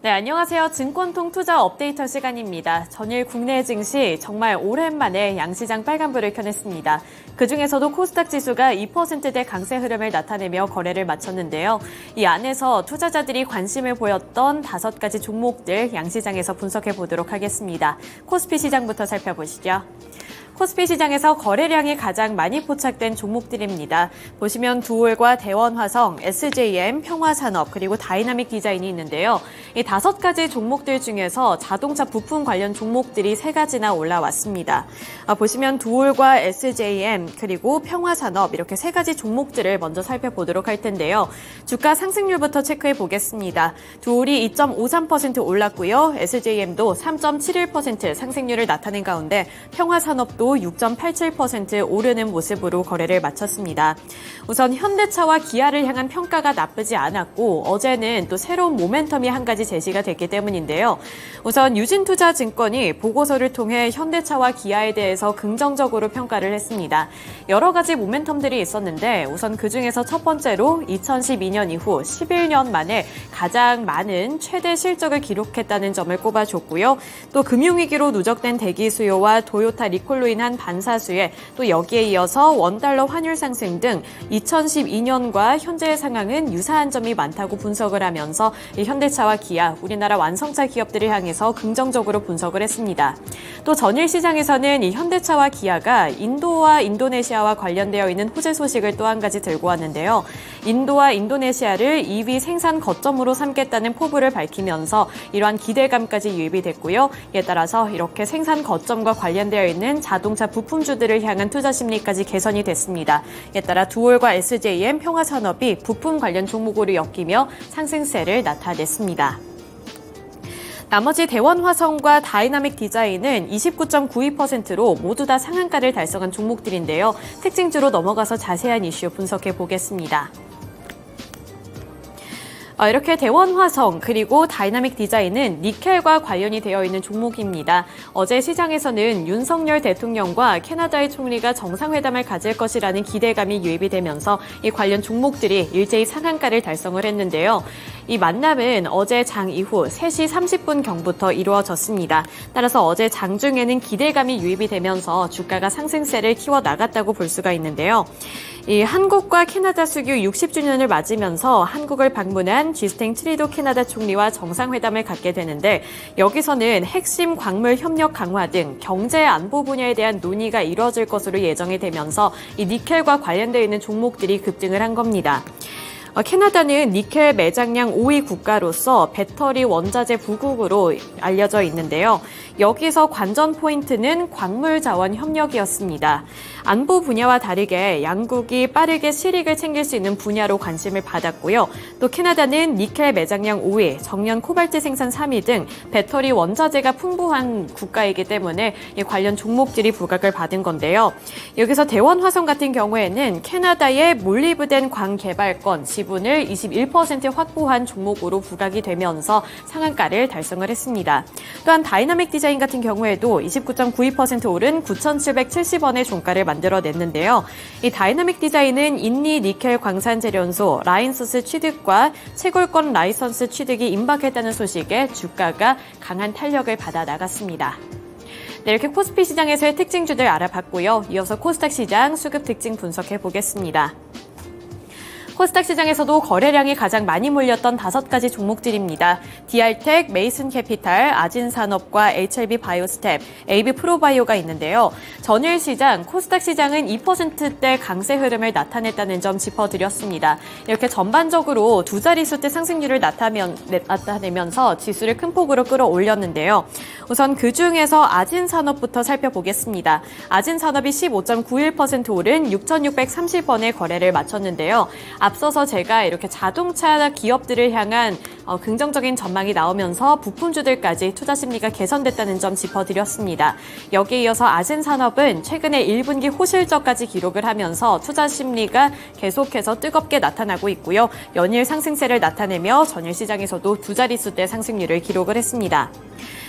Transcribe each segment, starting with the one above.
네, 안녕하세요. 증권통 투자 업데이터 시간입니다. 전일 국내 증시 정말 오랜만에 양시장 빨간불을 켜냈습니다. 그중에서도 코스닥 지수가 2%대 강세 흐름을 나타내며 거래를 마쳤는데요. 이 안에서 투자자들이 관심을 보였던 5가지 종목들 양시장에서 분석해 보도록 하겠습니다. 코스피 시장부터 살펴보시죠. 코스피 시장에서 거래량이 가장 많이 포착된 종목들입니다. 보시면 두올과 대원화성, SJM, 평화산업, 그리고 다이나믹 디자인이 있는데요. 이 5가지 종목들 중에서 자동차 부품 관련 종목들이 3가지나 올라왔습니다. 보시면 두올과 SJM, 그리고 평화산업 이렇게 3가지 종목들을 먼저 살펴보도록 할 텐데요. 주가 상승률부터 체크해 보겠습니다. 두올이 2.53% 올랐고요. SJM도 3.71% 상승률을 나타낸 가운데 평화산업도 6.87% 오르는 모습으로 거래를 마쳤습니다. 우선 현대차와 기아를 향한 평가가 나쁘지 않았고 어제는 또 새로운 모멘텀이 한 가지 제시가 됐기 때문인데요. 우선 유진투자증권이 보고서를 통해 현대차와 기아에 대해서 긍정적으로 평가를 했습니다. 여러 가지 모멘텀들이 있었는데 우선 그중에서 첫 번째로 2012년 이후 11년 만에 가장 많은 최대 실적을 기록했다는 점을 꼽아줬고요. 또 금융위기로 누적된 대기 수요와 토요타 리콜로 인한 반사수에 또 여기에 이어서 원달러 환율 상승 등 2012년과 현재의 상황은 유사한 점이 많다고 분석을 하면서 이 현대차와 기아, 우리나라 완성차 기업들을 향해서 긍정적으로 분석을 했습니다. 또 전일 시장에서는 이 현대차와 기아가 인도와 인도네시아와 관련되어 있는 호재 소식을 또 한 가지 들고 왔는데요. 인도와 인도네시아를 2위 생산 거점으로 삼겠다는 포부를 밝히면서 이러한 기대감까지 유입이 됐고요. 이에 따라서 이렇게 생산 거점과 관련되어 있는 자동차 부품주들을 향한 투자 심리까지 개선이 됐습니다. 이에 따라 두올과 SJM, 평화산업이 부품 관련 종목으로 엮이며 상승세를 나타냈습니다. 나머지 대원화성과 다이나믹 디자인은 29.92%로 모두 다 상한가를 달성한 종목들인데요. 특징주로 넘어가서 자세한 이슈 분석해 보겠습니다. 이렇게 대원화성 그리고 다이나믹 디자인은 니켈과 관련이 되어 있는 종목입니다. 어제 시장에서는 윤석열 대통령과 캐나다의 총리가 정상회담을 가질 것이라는 기대감이 유입이 되면서 이 관련 종목들이 일제히 상한가를 달성을 했는데요. 이 만남은 어제 장 이후 3시 30분경부터 이루어졌습니다. 따라서 어제 장중에는 기대감이 유입이 되면서 주가가 상승세를 키워나갔다고 볼 수가 있는데요. 이 한국과 캐나다 수교 60주년을 맞으면서 한국을 방문한 지스탱 트리도 캐나다 총리와 정상회담을 갖게 되는데 여기서는 핵심 광물 협력 강화 등 경제 안보 분야에 대한 논의가 이루어질 것으로 예정이 되면서 이 니켈과 관련되어 있는 종목들이 급등을 한 겁니다. 캐나다는 니켈 매장량 5위 국가로서 배터리 원자재 부국으로 알려져 있는데요. 여기서 관전 포인트는 광물 자원 협력이었습니다. 안보 분야와 다르게 양국이 빠르게 실익을 챙길 수 있는 분야로 관심을 받았고요. 또 캐나다는 니켈 매장량 5위, 정년 코발트 생산 3위 등 배터리 원자재가 풍부한 국가이기 때문에 이 관련 종목들이 부각을 받은 건데요. 여기서 대원화성 같은 경우에는 캐나다의 몰리브덴 광 개발권 지분을 21% 확보한 종목으로 부각이 되면서 상한가를 달성을 했습니다. 또한 다이나믹 디자인 같은 경우에도 29.92% 오른 9,770원의 종가를 만들어냈는데요. 이 다이나믹 디자인은 인리 니켈 광산재련소 라인서스 취득과 채굴권 라이선스 취득이 임박했다는 소식에 주가가 강한 탄력을 받아 나갔습니다. 네, 이렇게 코스피 시장에서의 특징주들 알아봤고요. 이어서 코스닥 시장 수급 특징 분석해 보겠습니다. 코스닥 시장에서도 거래량이 가장 많이 몰렸던 5가지 종목들입니다. 디알텍, 메이슨캐피탈, 아진산업과 HLB 바이오스텝, AB프로바이오가 있는데요. 전일 시장, 코스닥 시장은 2%대 강세 흐름을 나타냈다는 점 짚어드렸습니다. 이렇게 전반적으로 두 자릿수대 상승률을 나타내면서 지수를 큰 폭으로 끌어올렸는데요. 우선 그중에서 아진산업부터 살펴보겠습니다. 아진산업이 15.91% 오른 6,630원의 거래를 마쳤는데요. 앞서서 제가 이렇게 자동차 기업들을 향한 긍정적인 전망이 나오면서 부품주들까지 투자 심리가 개선됐다는 점 짚어드렸습니다. 여기에 이어서 아진산업은 최근에 1분기 호실적까지 기록을 하면서 투자 심리가 계속해서 뜨겁게 나타나고 있고요. 연일 상승세를 나타내며 전일 시장에서도 두 자릿수대 상승률을 기록을 했습니다.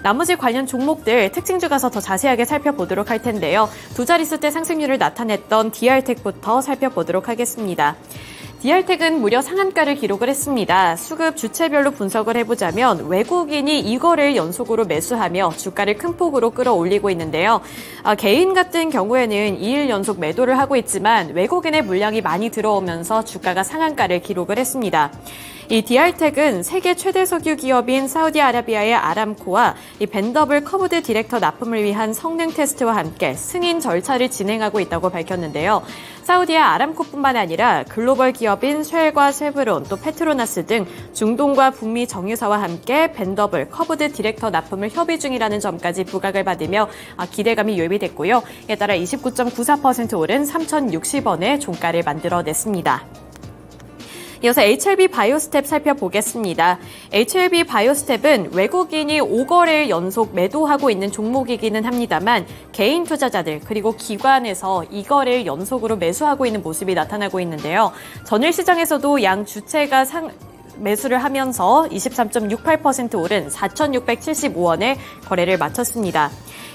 나머지 관련 종목들 특징주 가서 더 자세하게 살펴보도록 할 텐데요. 두 자릿수대 상승률을 나타냈던 디알텍부터 살펴보도록 하겠습니다. DR텍은 무려 상한가를 기록을 했습니다. 수급 주체별로 분석을 해보자면 외국인이 이거를 연속으로 매수하며 주가를 큰 폭으로 끌어올리고 있는데요. 개인 같은 경우에는 2일 연속 매도를 하고 있지만 외국인의 물량이 많이 들어오면서 주가가 상한가를 기록을 했습니다. 이 DR텍은 세계 최대 석유 기업인 사우디아라비아의 아람코와 이 벤더블 커브드 디렉터 납품을 위한 성능 테스트와 함께 승인 절차를 진행하고 있다고 밝혔는데요. 사우디아 아람코뿐만 아니라 글로벌 기업인 쉘과 쉐브론 또 페트로나스 등 중동과 북미 정유사와 함께 벤더블 커브드 디렉터 납품을 협의 중이라는 점까지 부각을 받으며 기대감이 유입이 됐고요. 이에 따라 29.94% 오른 3,060원의 종가를 만들어냈습니다. 이어서 HLB 바이오스텝 살펴보겠습니다. HLB 바이오스텝은 외국인이 5거래일 연속 매도하고 있는 종목이기는 합니다만 개인 투자자들 그리고 기관에서 2거래일 연속으로 매수하고 있는 모습이 나타나고 있는데요. 전일 시장에서도 양 주체가 매수를 하면서 23.68% 오른 4,675원에 거래를 마쳤습니다.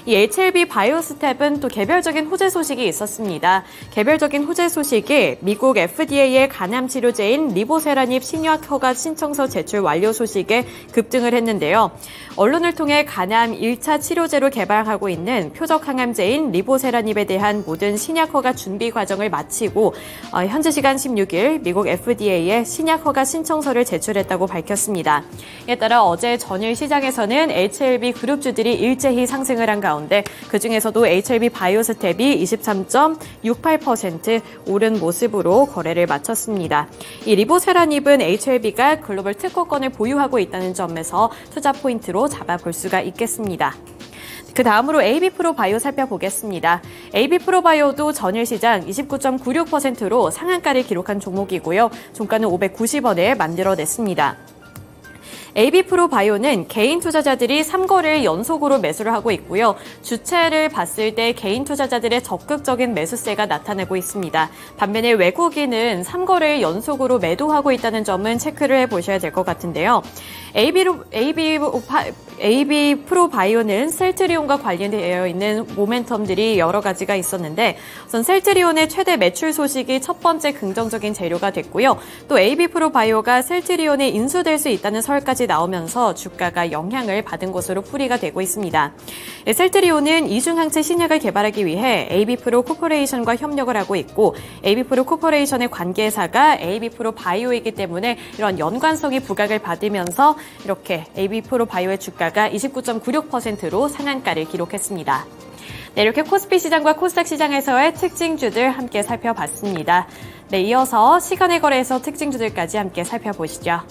이 HLB 바이오스텝은 또 개별적인 호재 소식이 있었습니다. 개별적인 호재 소식이 미국 FDA의 간암 치료제인 리보세라닙 신약 허가 신청서 제출 완료 소식에 급등을 했는데요. 언론을 통해 간암 1차 치료제로 개발하고 있는 표적 항암제인 리보세라닙에 대한 모든 신약 허가 준비 과정을 마치고 현지 시간 16일 미국 FDA에 신약 허가 신청서를 제출했다고 밝혔습니다. 이에 따라 어제 전일 시장에서는 HLB 그룹주들이 일제히 상승을 한 가운데 그중에서도 HLB 바이오스텝이 23.68% 오른 모습으로 거래를 마쳤습니다. 이 리보세라닙은 HLB가 글로벌 특허권을 보유하고 있다는 점에서 투자 포인트로 잡아볼 수가 있겠습니다. 그 다음으로 AB프로바이오 살펴보겠습니다. AB프로바이오도 전일 시장 29.96%로 상한가를 기록한 종목이고요. 종가는 590원에 만들어냈습니다. AB프로바이오는 개인 투자자들이 3거래일 연속으로 매수를 하고 있고요. 주체를 봤을 때 개인 투자자들의 적극적인 매수세가 나타나고 있습니다. 반면에 외국인은 3거래일 연속으로 매도하고 있다는 점은 체크를 해보셔야 될 것 같은데요. AB프로바이오는 셀트리온과 관련되어 있는 모멘텀들이 여러 가지가 있었는데 우선 셀트리온의 최대 매출 소식이 첫 번째 긍정적인 재료가 됐고요. 또 AB프로바이오가 셀트리온에 인수될 수 있다는 설까지 나오면서 주가가 영향을 받은 것으로 풀이가 되고 있습니다. 셀트리온은 이중항체 신약을 개발하기 위해 AB프로 코퍼레이션과 협력을 하고 있고 AB프로 코퍼레이션의 관계사가 AB프로바이오이기 때문에 이런 연관성이 부각을 받으면서 이렇게 AB프로바이오의 주가가 29.96%로 상한가를 기록했습니다. 네, 이렇게 코스피 시장과 코스닥 시장에서의 특징주들 함께 살펴봤습니다. 네, 이어서 시간의 거래에서 특징주들까지 함께 살펴보시죠.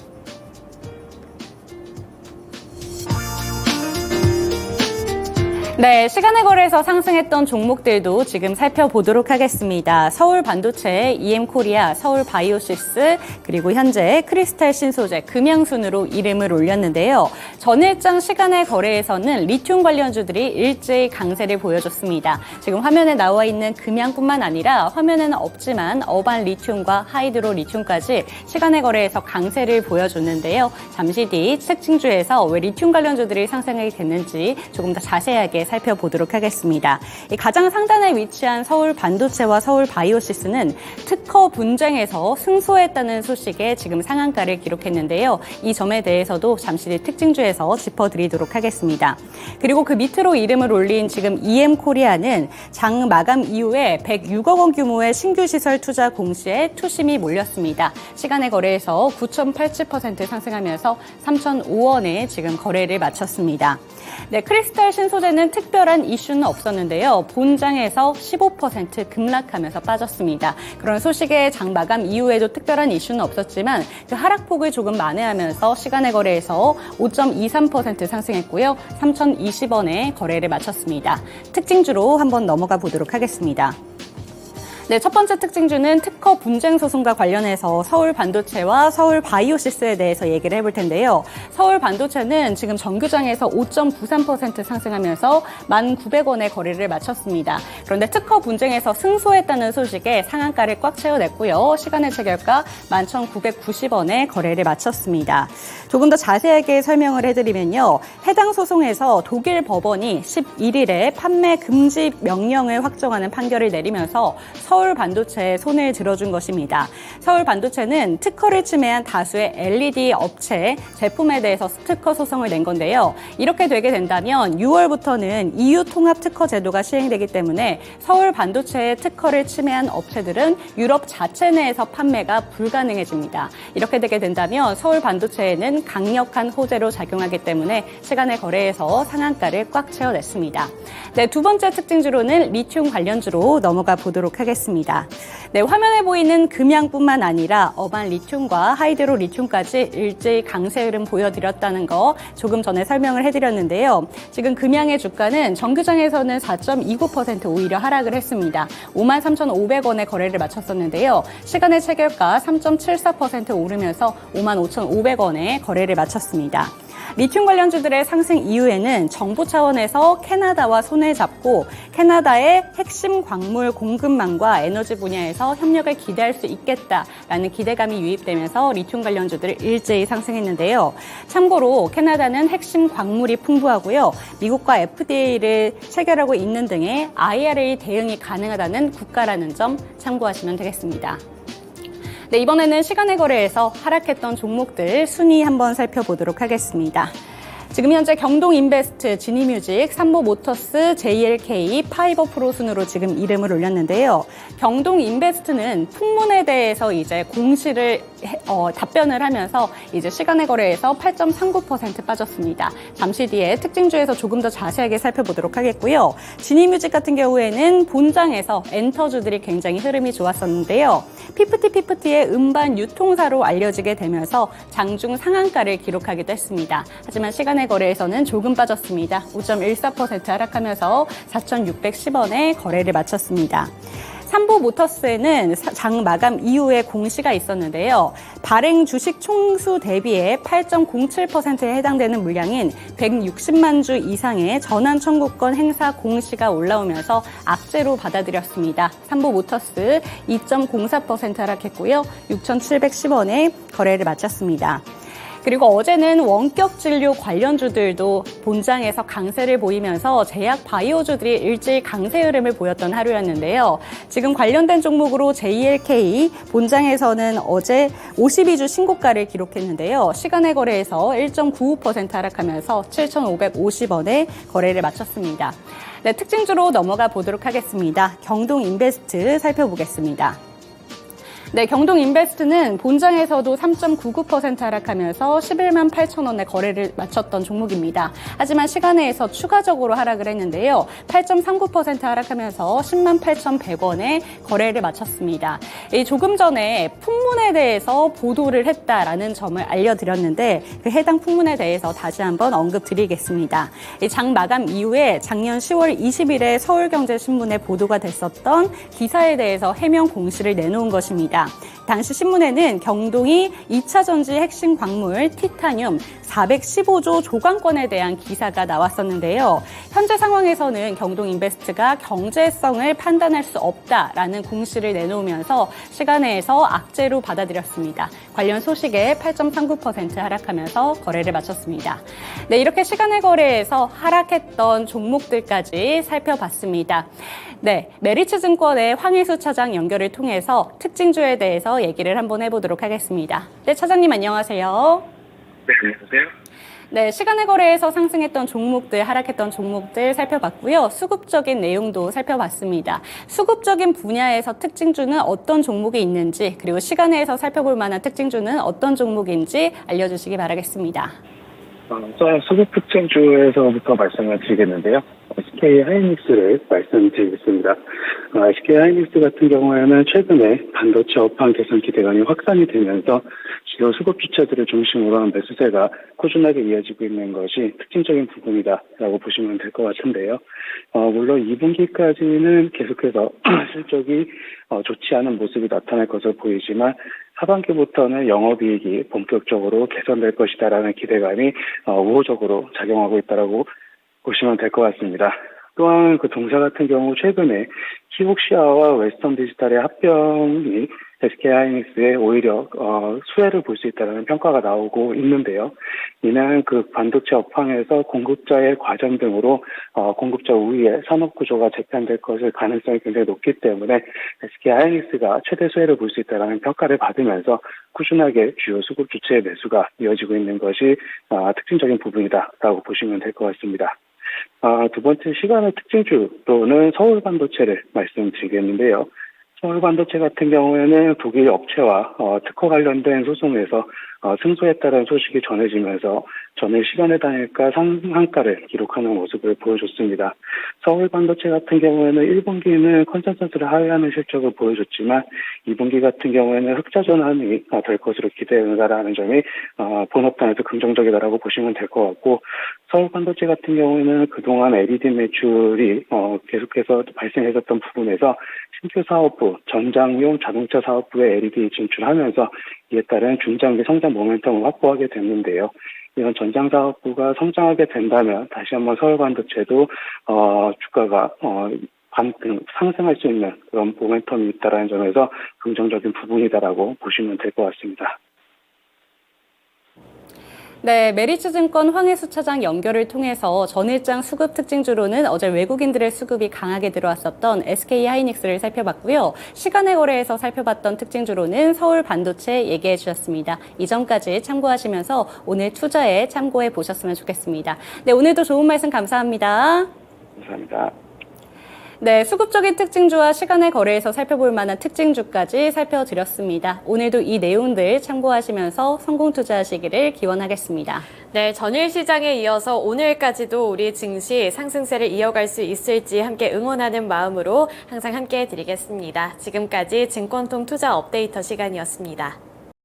네, 시간의 거래에서 상승했던 종목들도 지금 살펴보도록 하겠습니다. 서울반도체, EM코리아, 서울바이오시스, 그리고 현재 크리스탈 신소재, 금양순으로 이름을 올렸는데요. 전일장 시간의 거래에서는 리튬 관련주들이 일제히 강세를 보여줬습니다. 지금 화면에 나와 있는 금양뿐만 아니라 화면에는 없지만 어반 리튬과 하이드로 리튬까지 시간의 거래에서 강세를 보여줬는데요. 잠시 뒤 특징주에서 왜 리튬 관련주들이 상승하게 됐는지 조금 더 자세하게 살펴보도록 하겠습니다. 가장 상단에 위치한 서울반도체와 서울바이오시스는 특허 분쟁에서 승소했다는 소식에 지금 상한가를 기록했는데요. 이 점에 대해서도 잠시 뒤 특징주에서 짚어드리도록 하겠습니다. 그리고 그 밑으로 이름을 올린 지금 EM코리아는 장 마감 이후에 106억 원 규모의 신규 시설 투자 공시에 투심이 몰렸습니다. 시간의 거래에서 9.87% 상승하면서 3,005원에 지금 거래를 마쳤습니다. 네, 크리스탈 신소재는 특별한 이슈는 없었는데요. 본장에서 15% 급락하면서 빠졌습니다. 그런 소식의 장 마감 이후에도 특별한 이슈는 없었지만 그 하락폭을 조금 만회하면서 시간의 거래에서 5.23% 상승했고요. 3,020원에 거래를 마쳤습니다. 특징주로 한번 넘어가 보도록 하겠습니다. 네, 첫 번째 특징주는 특허 분쟁 소송과 관련해서 서울반도체와 서울바이오시스에 대해서 얘기를 해볼 텐데요. 서울반도체는 지금 정규장에서 5.93% 상승하면서 1,900원의 거래를 마쳤습니다. 그런데 특허 분쟁에서 승소했다는 소식에 상한가를 꽉 채워냈고요. 시간의 체결가 11,990원에 거래를 마쳤습니다. 조금 더 자세하게 설명을 해드리면요. 해당 소송에서 독일 법원이 11일에 판매 금지 명령을 확정하는 판결을 내리면서 서울 반도체에 손을 들어준 것입니다. 서울 반도체는 특허를 침해한 다수의 LED 업체 제품에 대해서 특허 소송을 낸 건데요. 이렇게 되게 된다면 6월부터는 EU 통합 특허 제도가 시행되기 때문에 서울 반도체의 특허를 침해한 업체들은 유럽 자체 내에서 판매가 불가능해집니다. 이렇게 되게 된다면 서울 반도체에는 강력한 호재로 작용하기 때문에 시간의 거래에서 상한가를 꽉 채워냈습니다. 네, 두 번째 특징주로는 리튬 관련주로 넘어가 보도록 하겠습니다. 네, 화면에 보이는 금양뿐만 아니라 어반 리튬과 하이드로 리튬까지 일제히 강세 흐름 보여드렸다는 거 조금 전에 설명을 해드렸는데요. 지금 금양의 주가는 정규장에서는 4.29% 오히려 하락을 했습니다. 53,500원에 거래를 마쳤었는데요. 시간의 체결가 3.74% 오르면서 55,500원에 거래를 마쳤습니다. 리튬 관련주들의 상승 이후에는 정부 차원에서 캐나다와 손을 잡고 캐나다의 핵심 광물 공급망과 에너지 분야에서 협력을 기대할 수 있겠다라는 기대감이 유입되면서 리튬 관련주들을 일제히 상승했는데요. 참고로 캐나다는 핵심 광물이 풍부하고요. 미국과 FTA를 체결하고 있는 등의 IRA 대응이 가능하다는 국가라는 점 참고하시면 되겠습니다. 네, 이번에는 시간의 거래에서 하락했던 종목들 순위 한번 살펴보도록 하겠습니다. 지금 현재 경동인베스트, 지니뮤직, 삼보모터스, JLK, 파이버프로 순으로 지금 이름을 올렸는데요. 경동인베스트는 풍문에 대해서 이제 공시를 답변을 하면서 이제 시간의 거래에서 8.39% 빠졌습니다. 잠시 뒤에 특징주에서 조금 더 자세하게 살펴보도록 하겠고요. 지니뮤직 같은 경우에는 본장에서 엔터주들이 굉장히 흐름이 좋았었는데요. 피프티의 음반 유통사로 알려지게 되면서 장중 상한가를 기록하기도 했습니다. 하지만 시간의 거래에서는 조금 빠졌습니다. 5.14% 하락하면서 4,610원에 거래를 마쳤습니다. 삼보모터스에는 장 마감 이후에 공시가 있었는데요. 발행 주식 총수 대비해 8.07%에 해당되는 물량인 160만 주 이상의 전환 청구권 행사 공시가 올라오면서 악재로 받아들였습니다. 삼보모터스 2.04% 하락했고요. 6,710원에 거래를 마쳤습니다. 그리고 어제는 원격 진료 관련주들도 본장에서 강세를 보이면서 제약 바이오주들이 일제히 강세 흐름을 보였던 하루였는데요. 지금 관련된 종목으로 JLK 본장에서는 어제 52주 신고가를 기록했는데요. 시간의 거래에서 1.95% 하락하면서 7,550원에 거래를 마쳤습니다. 네, 특징주로 넘어가 보도록 하겠습니다. 경동인베스트 살펴보겠습니다. 네, 경동인베스트는 본장에서도 3.99% 하락하면서 11만 8천 원에 거래를 마쳤던 종목입니다. 하지만 시간에서 추가적으로 하락을 했는데요. 8.39% 하락하면서 10만 8,100원에 거래를 마쳤습니다. 조금 전에 풍문에 대해서 보도를 했다라는 점을 알려드렸는데 그 해당 풍문에 대해서 다시 한번 언급드리겠습니다. 장 마감 이후에 작년 10월 20일에 서울경제신문에 보도가 됐었던 기사에 대해서 해명 공시를 내놓은 것입니다. 당시 신문에는 경동이 2차 전지 핵심 광물 티타늄 415조 조강권에 대한 기사가 나왔었는데요. 현재 상황에서는 경동인베스트가 경제성을 판단할 수 없다라는 공시를 내놓으면서 시간에서 악재로 받아들였습니다. 관련 소식에 8.39% 하락하면서 거래를 마쳤습니다. 네, 이렇게 시간의 거래에서 하락했던 종목들까지 살펴봤습니다. 네, 메리츠증권의 황희수 차장 연결을 통해서 특징주에 대해서 얘기를 한번 해보도록 하겠습니다. 네, 차장님 안녕하세요. 네, 안녕하세요. 네, 시간의 거래에서 상승했던 종목들, 하락했던 종목들 살펴봤고요. 수급적인 내용도 살펴봤습니다. 수급적인 분야에서 특징주는 어떤 종목이 있는지, 그리고 시간에서 살펴볼 만한 특징주는 어떤 종목인지 알려주시기 바라겠습니다. 우선 수급 특징주에서부터 말씀을 드리겠는데요. SK 하이닉스를 말씀드리겠습니다. SK 하이닉스 같은 경우에는 최근에 반도체 업황 개선 기대감이 확산이 되면서 주요 수급 주체들을 중심으로 한 매수세가 꾸준하게 이어지고 있는 것이 특징적인 부분이다라고 보시면 될 것 같은데요. 물론 2분기까지는 계속해서 실적이 좋지 않은 모습이 나타날 것으로 보이지만 하반기부터는 영업이익이 본격적으로 개선될 것이다라는 기대감이 우호적으로 작용하고 있다라고 보시면 될 것 같습니다. 또한 그 동사 같은 경우 최근에 키옥시아와 웨스턴 디지털의 합병이 SK하이닉스에 오히려 수혜를 볼 수 있다는 평가가 나오고 있는데요. 이는 그 반도체 업황에서 공급자의 과정 등으로 공급자 우위의 산업 구조가 재편될 것을 가능성이 굉장히 높기 때문에 SK하이닉스가 최대 수혜를 볼 수 있다는 평가를 받으면서 꾸준하게 주요 수급 주체의 매수가 이어지고 있는 것이 특징적인 부분이다라고 보시면 될 것 같습니다. 두 번째 시간의 특징주로는 서울 반도체를 말씀드리겠는데요. 서울 반도체 같은 경우에는 독일 업체와 특허 관련된 소송에서 승소했다는 소식이 전해지면서 전일 시간의 단일가 상한가를 기록하는 모습을 보여줬습니다. 서울 반도체 같은 경우에는 1분기는 컨센서스를 하회하는 실적을 보여줬지만 2분기 같은 경우에는 흑자 전환이 될 것으로 기대된다라는 점이 본업단에서 긍정적이다라고 보시면 될 것 같고, 서울 반도체 같은 경우에는 그동안 LED 매출이 계속해서 발생했었던 부분에서 신규 사업부, 전장용 자동차 사업부에 LED 진출하면서 이에 따른 중장기 성장 모멘텀을 확보하게 됐는데요. 이런 전장 사업부가 성장하게 된다면 다시 한번 서울 반도체도 주가가 상승할 수 있는 그런 모멘텀이 있다는 점에서 긍정적인 부분이다라고 보시면 될 것 같습니다. 네, 메리츠증권 황혜수 차장 연결을 통해서 전일장 수급 특징주로는 어제 외국인들의 수급이 강하게 들어왔었던 SK하이닉스를 살펴봤고요. 시간의 거래에서 살펴봤던 특징주로는 서울 반도체 얘기해 주셨습니다. 이 점까지 참고하시면서 오늘 투자에 참고해 보셨으면 좋겠습니다. 네, 오늘도 좋은 말씀 감사합니다. 감사합니다. 네, 수급적인 특징주와 시간의 거래에서 살펴볼 만한 특징주까지 살펴드렸습니다. 오늘도 이 내용들 참고하시면서 성공 투자하시기를 기원하겠습니다. 네, 전일 시장에 이어서 오늘까지도 우리 증시 상승세를 이어갈 수 있을지 함께 응원하는 마음으로 항상 함께 해드리겠습니다. 지금까지 증권통 투자 업데이터 시간이었습니다.